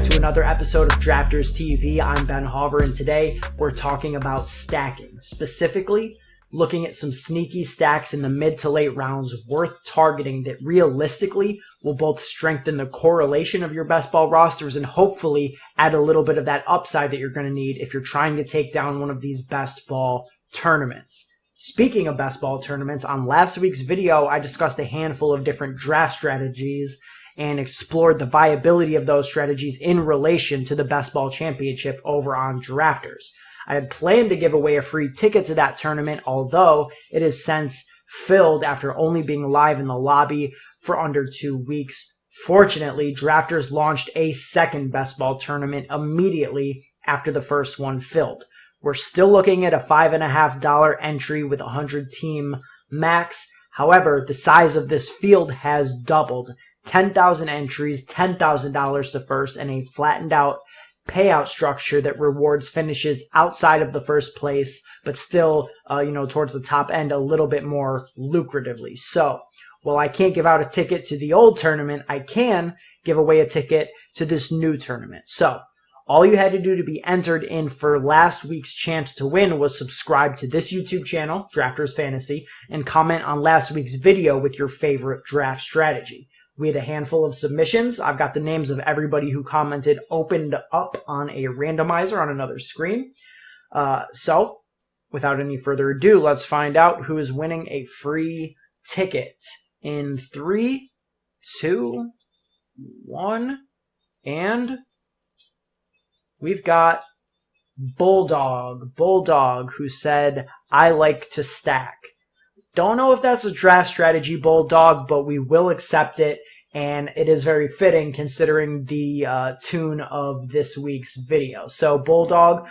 to another episode of Drafters TV. I'm Ben Hauver, and today we're talking about stacking. Specifically, looking at some sneaky stacks in the mid to late rounds worth targeting that realistically will both strengthen the correlation of your best ball rosters and hopefully add a little bit of that upside that you're going to need if you're trying to take down one of these best ball tournaments. Speaking of best ball tournaments, on last week's video, I discussed a handful of different draft strategies and explored the viability of those strategies in relation to the best ball championship over on Drafters. I had planned to give away a free ticket to that tournament, although it is since filled after only being live in the lobby for under 2 weeks. Fortunately, Drafters launched a second best ball tournament immediately after the first one filled. We're still looking at a $5.50 entry with 100 team max. However, the size of this field has doubled. 10,000 entries, $10,000 to first, and a flattened out payout structure that rewards finishes outside of the first place, but still, towards the top end a little bit more lucratively. So, while I can't give out a ticket to the old tournament, I can give away a ticket to this new tournament. So, all you had to do to be entered in for last week's chance to win was subscribe to this YouTube channel, Drafters Fantasy, and comment on last week's video with your favorite draft strategy. We had a handful of submissions. I've got the names of everybody who commented opened up on a randomizer on another screen. So, without any further ado, let's find out who is winning a free ticket. In 3, 2, 1, and we've got Bulldog, who said, I like to stack. Don't know if that's a draft strategy, Bulldog, but we will accept it, and it is very fitting considering the tune of this week's video. So, Bulldog,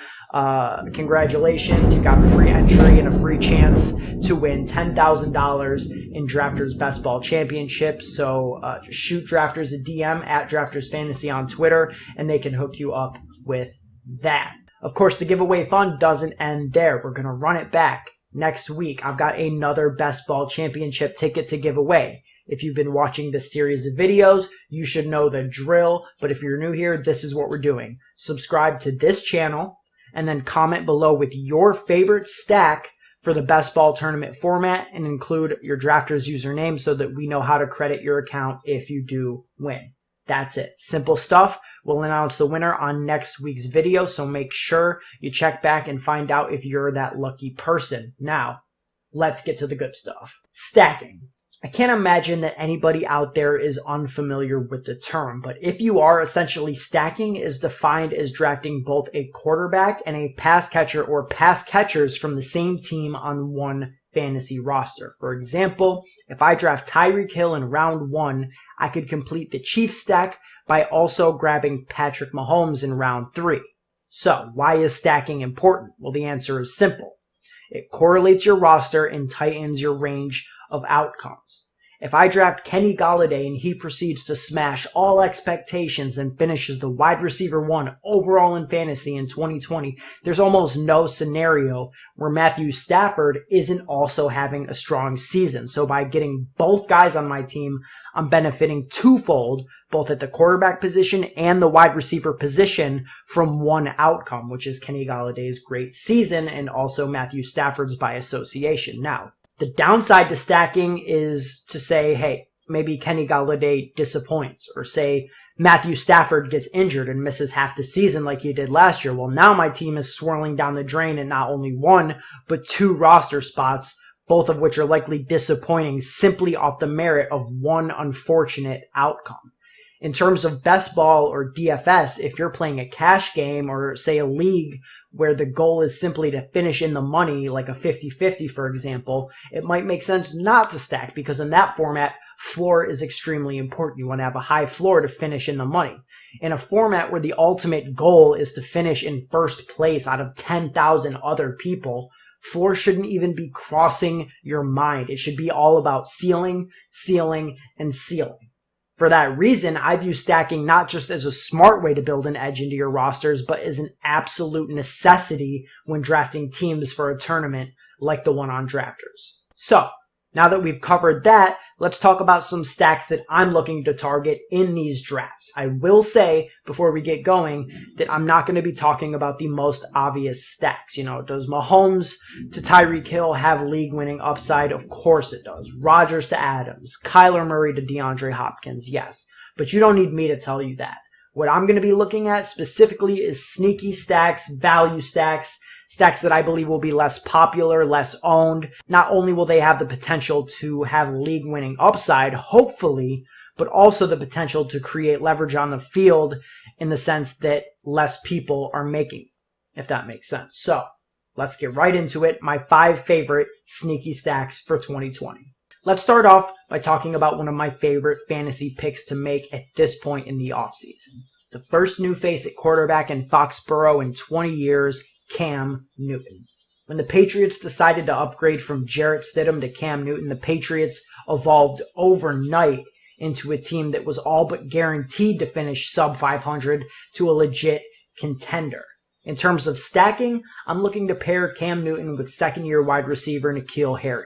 congratulations. You got a free entry and a free chance to win $10,000 in Drafters Best Ball Championship. So, just shoot Drafters a DM at Drafters Fantasy on Twitter, and they can hook you up with that. Of course, the giveaway fund doesn't end there. We're going to run it back. Next week, I've got another Best Ball Championship ticket to give away. If you've been watching this series of videos, you should know the drill. But if you're new here, this is what we're doing. Subscribe to this channel and then comment below with your favorite stack for the Best Ball Tournament format and include your Drafters username so that we know how to credit your account if you do win. That's it. Simple stuff. We'll announce the winner on next week's video, so make sure you check back and find out if you're that lucky person. Now, let's get to the good stuff. Stacking. I can't imagine that anybody out there is unfamiliar with the term, but if you are, essentially stacking is defined as drafting both a quarterback and a pass catcher or pass catchers from the same team on one fantasy roster. For example, if I draft Tyreek Hill in round 1, I could complete the Chiefs stack by also grabbing Patrick Mahomes in round 3. So, why is stacking important? Well, the answer is simple. It correlates your roster and tightens your range of outcomes. If I draft Kenny Golladay and he proceeds to smash all expectations and finishes the wide receiver 1 overall in fantasy in 2020, there's almost no scenario where Matthew Stafford isn't also having a strong season. So by getting both guys on my team, I'm benefiting twofold, both at the quarterback position and the wide receiver position from one outcome, which is Kenny Galladay's great season and also Matthew Stafford's by association. Now, the downside to stacking is to say, hey, maybe Kenny Golladay disappoints, or say Matthew Stafford gets injured and misses half the season like he did last year. Well, now my team is swirling down the drain in not only 1, but 2 roster spots, both of which are likely disappointing simply off the merit of one unfortunate outcome. In terms of best ball or DFS, if you're playing a cash game or say a league where the goal is simply to finish in the money, like a 50-50 for example, it might make sense not to stack because in that format, floor is extremely important. You want to have a high floor to finish in the money. In a format where the ultimate goal is to finish in first place out of 10,000 other people, floor shouldn't even be crossing your mind. It should be all about ceiling, and ceiling. For that reason, I view stacking not just as a smart way to build an edge into your rosters, but as an absolute necessity when drafting teams for a tournament like the one on Drafters. So, Now that we've covered that, let's talk about some stacks that I'm looking to target in these drafts. I will say, before we get going, that I'm not going to be talking about the most obvious stacks. Does Mahomes to Tyreek Hill have league-winning upside? Of course it does. Rodgers to Adams. Kyler Murray to DeAndre Hopkins, yes. But you don't need me to tell you that. What I'm going to be looking at specifically is sneaky stacks, value stacks, stacks that I believe will be less popular, less owned. Not only will they have the potential to have league-winning upside, hopefully, but also the potential to create leverage on the field in the sense that less people are making, if that makes sense. So let's get right into it. My 5 favorite sneaky stacks for 2020. Let's start off by talking about one of my favorite fantasy picks to make at this point in the offseason. The first new face at quarterback in Foxborough in 20 years, Cam Newton. When the Patriots decided to upgrade from Jarrett Stidham to Cam Newton, the Patriots evolved overnight into a team that was all but guaranteed to finish sub 500 to a legit contender. In terms of stacking, I'm looking to pair Cam Newton with second-year wide receiver N'Keal Harry.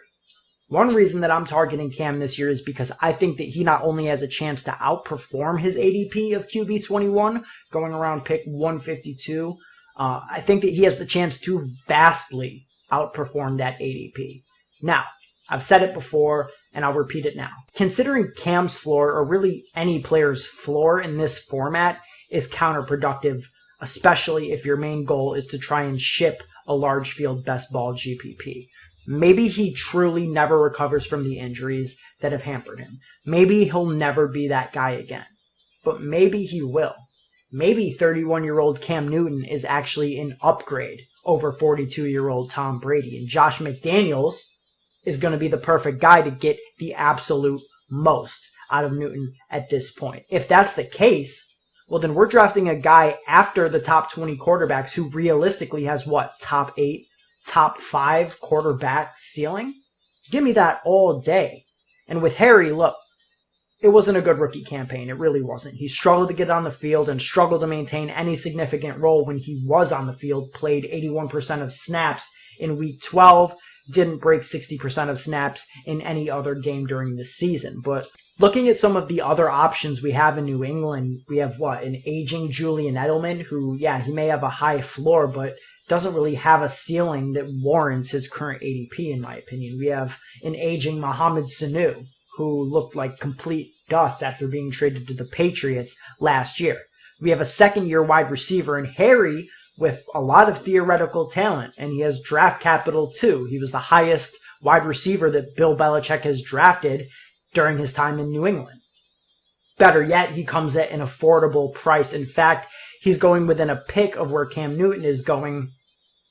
One reason that I'm targeting Cam this year is because I think that he not only has a chance to outperform his ADP of QB21, going around pick 152, I think that he has the chance to vastly outperform that ADP. Now, I've said it before, and I'll repeat it now. Considering Cam's floor, or really any player's floor in this format, is counterproductive, especially if your main goal is to try and ship a large field best ball GPP. Maybe he truly never recovers from the injuries that have hampered him. Maybe he'll never be that guy again. But maybe he will. Maybe 31-year-old Cam Newton is actually an upgrade over 42-year-old Tom Brady. And Josh McDaniels is going to be the perfect guy to get the absolute most out of Newton at this point. If that's the case, well, then we're drafting a guy after the top 20 quarterbacks who realistically has top 8, top 5 quarterback ceiling? Give me that all day. And with Harry, look, it wasn't a good rookie campaign. It really wasn't. He struggled to get on the field and struggled to maintain any significant role when he was on the field, played 81% of snaps in week 12, didn't break 60% of snaps in any other game during the season. But looking at some of the other options we have in New England, we have an aging Julian Edelman who, he may have a high floor, but doesn't really have a ceiling that warrants his current ADP, in my opinion. We have an aging Mohamed Sanu, who looked like complete dust after being traded to the Patriots last year. We have a second-year wide receiver in Harry with a lot of theoretical talent, and he has draft capital too. He was the highest wide receiver that Bill Belichick has drafted during his time in New England. Better yet, he comes at an affordable price. In fact, he's going within a pick of where Cam Newton is going,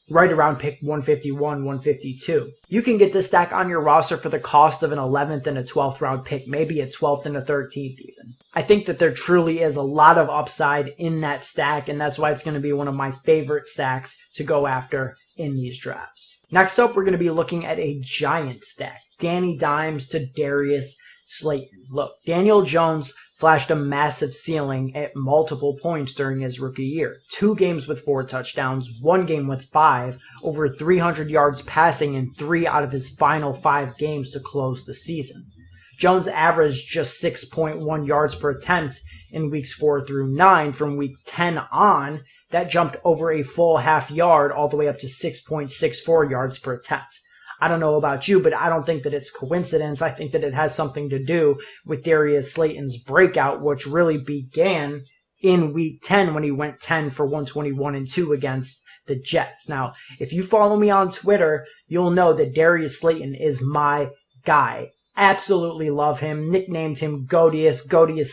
right around pick 151, 152. You can get this stack on your roster for the cost of an 11th and a 12th round pick, maybe a 12th and a 13th even. I think that there truly is a lot of upside in that stack, and that's why it's going to be one of my favorite stacks to go after in these drafts. Next up, we're going to be looking at a giant stack. Danny Dimes to Darius Slayton. Look, Daniel Jones flashed a massive ceiling at multiple points during his rookie year. 2 games with 4 touchdowns, 1 game with 5, over 300 yards passing in 3 out of his final 5 games to close the season. Jones averaged just 6.1 yards per attempt in weeks 4 through 9. From week 10 on, that jumped over a full half yard all the way up to 6.64 yards per attempt. I don't know about you, but I don't think that it's coincidence. I think that it has something to do with Darius Slayton's breakout, which really began in week 10 when he went 10 for 121 and 2 against the Jets. Now, if you follow me on Twitter, you'll know that Darius Slayton is my guy. Absolutely love him. Nicknamed him Godius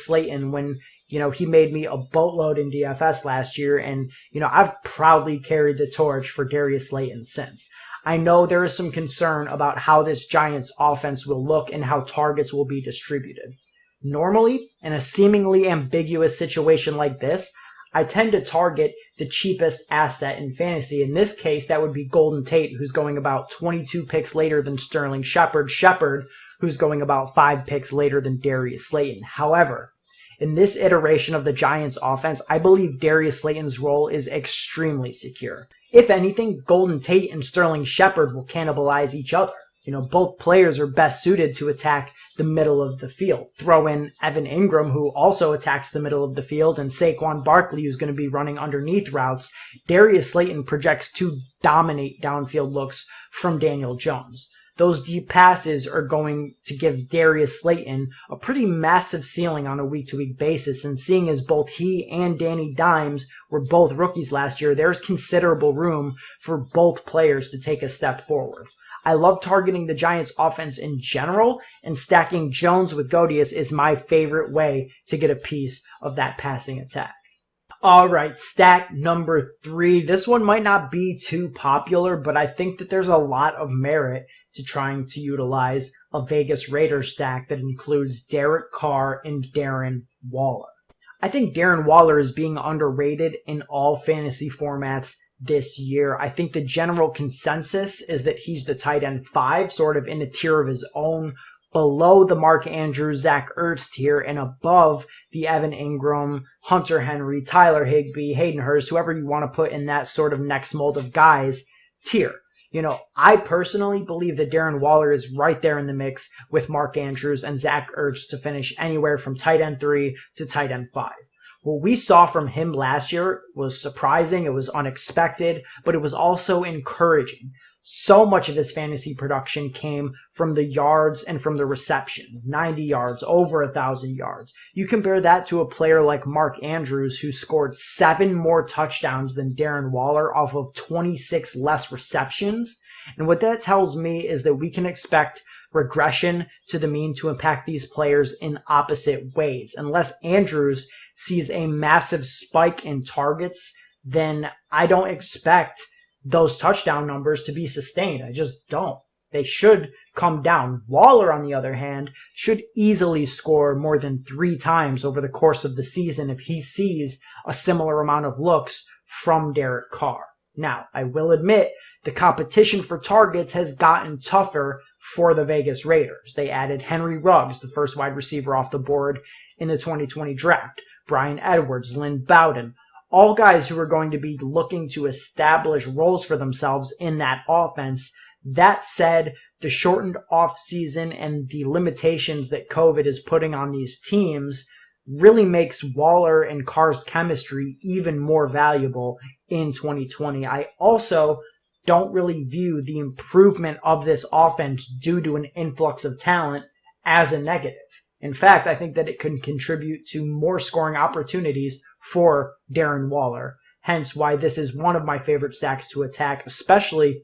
Slayton when, he made me a boatload in DFS last year. And, I've proudly carried the torch for Darius Slayton since. I know there is some concern about how this Giants offense will look and how targets will be distributed. Normally, in a seemingly ambiguous situation like this, I tend to target the cheapest asset in fantasy. In this case, that would be Golden Tate, who's going about 22 picks later than Sterling Shepard, who's going about 5 picks later than Darius Slayton. However, in this iteration of the Giants offense, I believe Darius Slayton's role is extremely secure. If anything, Golden Tate and Sterling Shepard will cannibalize each other. Both players are best suited to attack the middle of the field. Throw in Evan Ingram, who also attacks the middle of the field, and Saquon Barkley, who's going to be running underneath routes. Darius Slayton projects to dominate downfield looks from Daniel Jones. Those deep passes are going to give Darius Slayton a pretty massive ceiling on a week-to-week basis, and seeing as both he and Danny Dimes were both rookies last year, there's considerable room for both players to take a step forward. I love targeting the Giants offense in general, and stacking Jones with Godius is my favorite way to get a piece of that passing attack. All right, stack number 3. This one might not be too popular, but I think that there's a lot of merit to trying to utilize a Vegas Raiders stack that includes Derek Carr and Darren Waller. I think Darren Waller is being underrated in all fantasy formats this year. I think the general consensus is that he's the tight end 5, sort of in a tier of his own, below the Mark Andrews, Zach Ertz tier, and above the Evan Ingram, Hunter Henry, Tyler Higbee, Hayden Hurst, whoever you want to put in that sort of next mold of guys tier. I personally believe that Darren Waller is right there in the mix with Mark Andrews and Zach Ertz to finish anywhere from tight end 3 to tight end 5. What we saw from him last year was surprising, it was unexpected, but it was also encouraging. So much of his fantasy production came from the yards and from the receptions, 90 yards, over 1,000 yards. You compare that to a player like Mark Andrews, who scored 7 more touchdowns than Darren Waller off of 26 less receptions. And what that tells me is that we can expect regression to the mean to impact these players in opposite ways. Unless Andrews sees a massive spike in targets, then I don't expect those touchdown numbers to be sustained. I just don't. They should come down. Waller, on the other hand, should easily score more than 3 times over the course of the season if he sees a similar amount of looks from Derek Carr. Now, I will admit, the competition for targets has gotten tougher for the Vegas Raiders. They added Henry Ruggs, the first wide receiver off the board in the 2020 draft, Bryan Edwards, Lynn Bowden, all guys who are going to be looking to establish roles for themselves in that offense. That said, the shortened offseason and the limitations that COVID is putting on these teams really makes Waller and Carr's chemistry even more valuable in 2020. I also don't really view the improvement of this offense due to an influx of talent as a negative. In fact, I think that it can contribute to more scoring opportunities for Darren Waller. Hence why this is one of my favorite stacks to attack, especially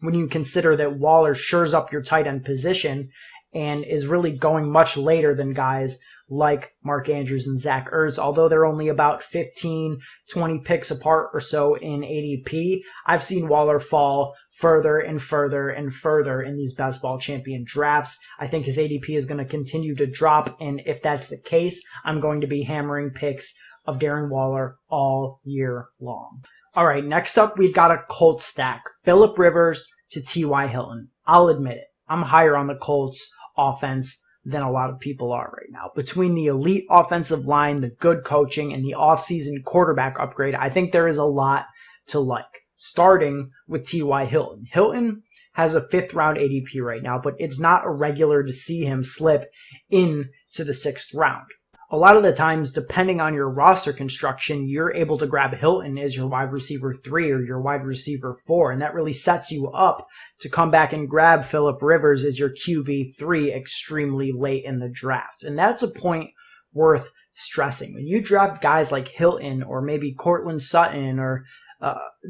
when you consider that Waller shores up your tight end position and is really going much later than guys like Mark Andrews and Zach Ertz. Although they're only about 15, 20 picks apart or so in ADP, I've seen Waller fall further and further and further in these best ball champion drafts. I think his ADP is going to continue to drop, and if that's the case, I'm going to be hammering picks of Darren Waller all year long. All right, next up, we've got a Colts stack. Phillip Rivers to T.Y. Hilton. I'll admit it, I'm higher on the Colts offense than a lot of people are right now. Between the elite offensive line, the good coaching, and the offseason quarterback upgrade, I think there is a lot to like. Starting with T.Y. Hilton. Hilton has a 5th round ADP right now, but it's not irregular to see him slip into the 6th round. A lot of the times, depending on your roster construction, you're able to grab Hilton as your wide receiver 3 or your wide receiver 4, and that really sets you up to come back and grab Phillip Rivers as your QB3 extremely late in the draft. And that's a point worth stressing. When you draft guys like Hilton or maybe Cortland Sutton or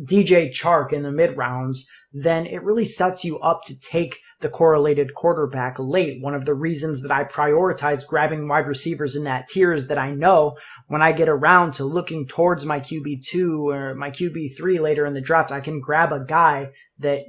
DJ Chark in the mid rounds, then it really sets you up to take the correlated quarterback late. One of the reasons that I prioritize grabbing wide receivers in that tier is that I know when I get around to looking towards my QB2 or my QB3 later in the draft, I can grab a guy that,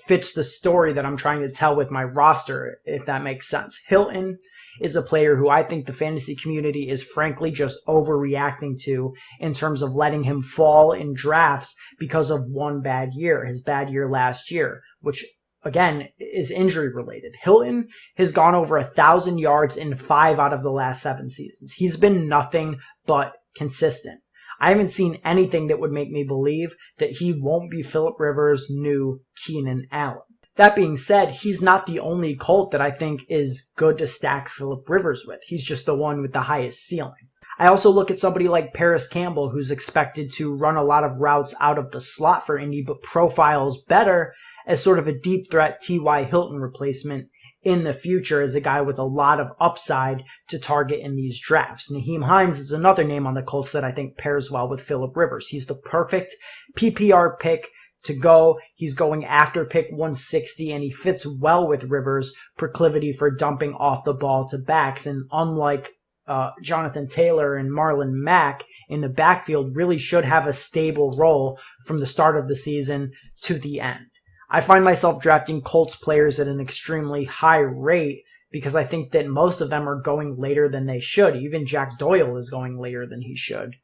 fits the story that I'm trying to tell with my roster, if that makes sense. Hilton is a player who I think the fantasy community is frankly just overreacting to in terms of letting him fall in drafts because of one bad year, his bad year last year, which again is injury related. Hilton has gone over 1,000 yards in 5 out of the last 7 seasons. He's been nothing but consistent. I haven't seen anything that would make me believe that he won't be Phillip Rivers' new Keenan Allen. That being said, he's not the only Colt that I think is good to stack Phillip Rivers with. He's just the one with the highest ceiling. I also look at somebody like Paris Campbell, who's expected to run a lot of routes out of the slot for Indy, but profiles better as sort of a deep threat T.Y. Hilton replacement in the future as a guy with a lot of upside to target in these drafts. Nyheim Hines is another name on the Colts that I think pairs well with Phillip Rivers. He's the perfect PPR pick to go. He's going after pick 160, and he fits well with Rivers' proclivity for dumping off the ball to backs. And unlike Jonathan Taylor and Marlon Mack in the backfield, really should have a stable role from the start of the season to the end. I find myself drafting Colts players at an extremely high rate because I think that most of them are going later than they should. Even Jack Doyle is going later than he should.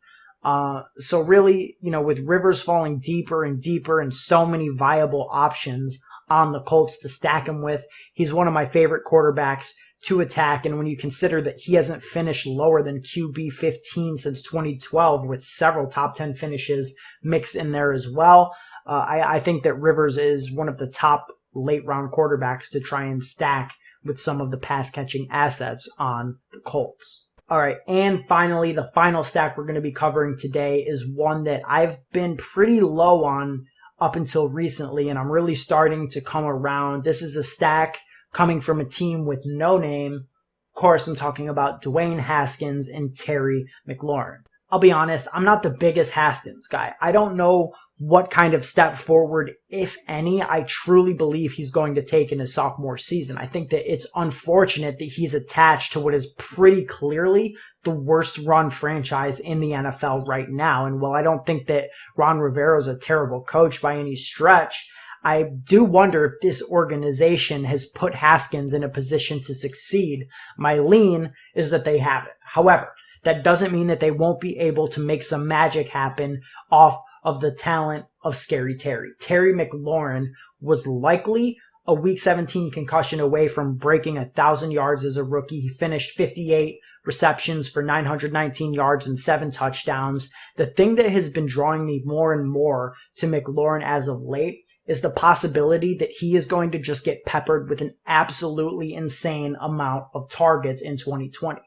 So really, with Rivers falling deeper and deeper and so many viable options on the Colts to stack him with, he's one of my favorite quarterbacks to attack. And when you consider that he hasn't finished lower than QB 15 since 2012 with several top 10 finishes mixed in there as well, I think that Rivers is one of the top late round quarterbacks to try and stack with some of the pass catching assets on the Colts. All right, and finally, the final stack we're going to be covering today is one that I've been pretty low on up until recently, and I'm really starting to come around. This is a stack coming from a team with no name. Of course, I'm talking about Dwayne Haskins and Terry McLaurin. I'll be honest, I'm not the biggest Haskins guy. I don't know what kind of step forward, if any, I truly believe he's going to take in his sophomore season. I think that it's unfortunate that he's attached to what is pretty clearly the worst run franchise in the NFL right now. And while I don't think that Ron Rivera is a terrible coach by any stretch, I do wonder if this organization has put Haskins in a position to succeed. My lean is that they haven't. However, that doesn't mean that they won't be able to make some magic happen off of the talent of Scary Terry. Terry McLaurin was likely a Week 17 concussion away from breaking 1,000 yards as a rookie. He finished 58 receptions for 919 yards and 7 touchdowns. The thing that has been drawing me more and more to McLaurin as of late is the possibility that he is going to just get peppered with an absolutely insane amount of targets in 2020.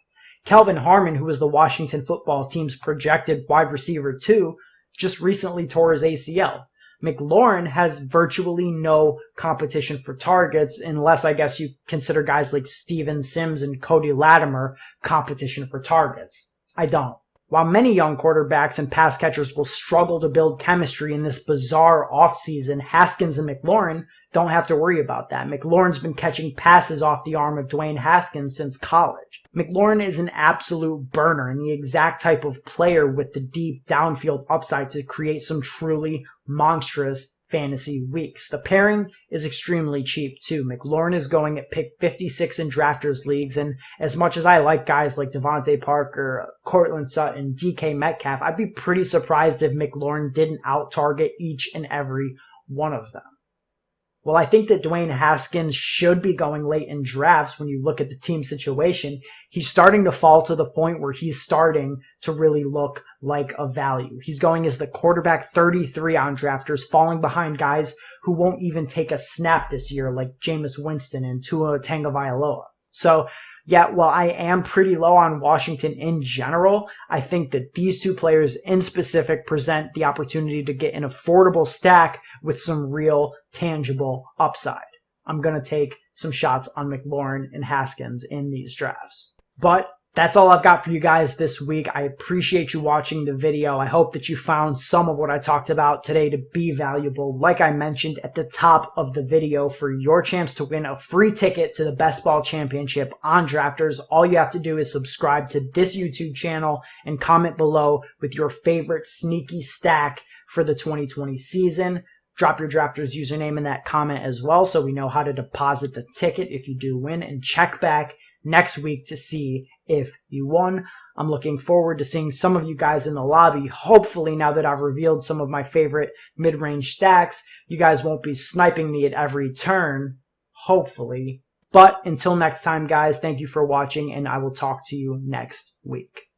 Kelvin Harmon, who is the Washington football team's projected wide receiver 2, just recently tore his ACL. McLaurin has virtually no competition for targets, unless I guess you consider guys like Steven Sims and Cody Latimer competition for targets. I don't. While many young quarterbacks and pass catchers will struggle to build chemistry in this bizarre offseason, Haskins and McLaurin don't have to worry about that. McLaurin's been catching passes off the arm of Dwayne Haskins since college. McLaurin is an absolute burner and the exact type of player with the deep downfield upside to create some truly monstrous fantasy weeks. The pairing is extremely cheap too. McLaurin is going at pick 56 in drafters leagues, and as much as I like guys like Devontae Parker, Cortland Sutton, DK Metcalf, I'd be pretty surprised if McLaurin didn't out-target each and every one of them. Well, I think that Dwayne Haskins should be going late in drafts when you look at the team situation. He's starting to fall to the point where he's starting to really look like a value. He's going as the quarterback 33 on drafters, falling behind guys who won't even take a snap this year, like Jameis Winston and Tua Tagovailoa. So, yeah, while I am pretty low on Washington in general, I think that these two players in specific present the opportunity to get an affordable stack with some real tangible upside. I'm going to take some shots on McLaurin and Haskins in these drafts. But that's all I've got for you guys this week. I appreciate you watching the video. I hope that you found some of what I talked about today to be valuable. Like I mentioned at the top of the video, for your chance to win a free ticket to the Best Ball Championship on Drafters, all you have to do is subscribe to this YouTube channel and comment below with your favorite sneaky stack for the 2020 season. Drop your Drafters username in that comment as well so we know how to deposit the ticket if you do win, and check back next week to see if you won. I'm looking forward to seeing some of you guys in the lobby. Hopefully, now that I've revealed some of my favorite mid-range stacks, you guys won't be sniping me at every turn. Hopefully. But until next time, guys, thank you for watching, and I will talk to you next week.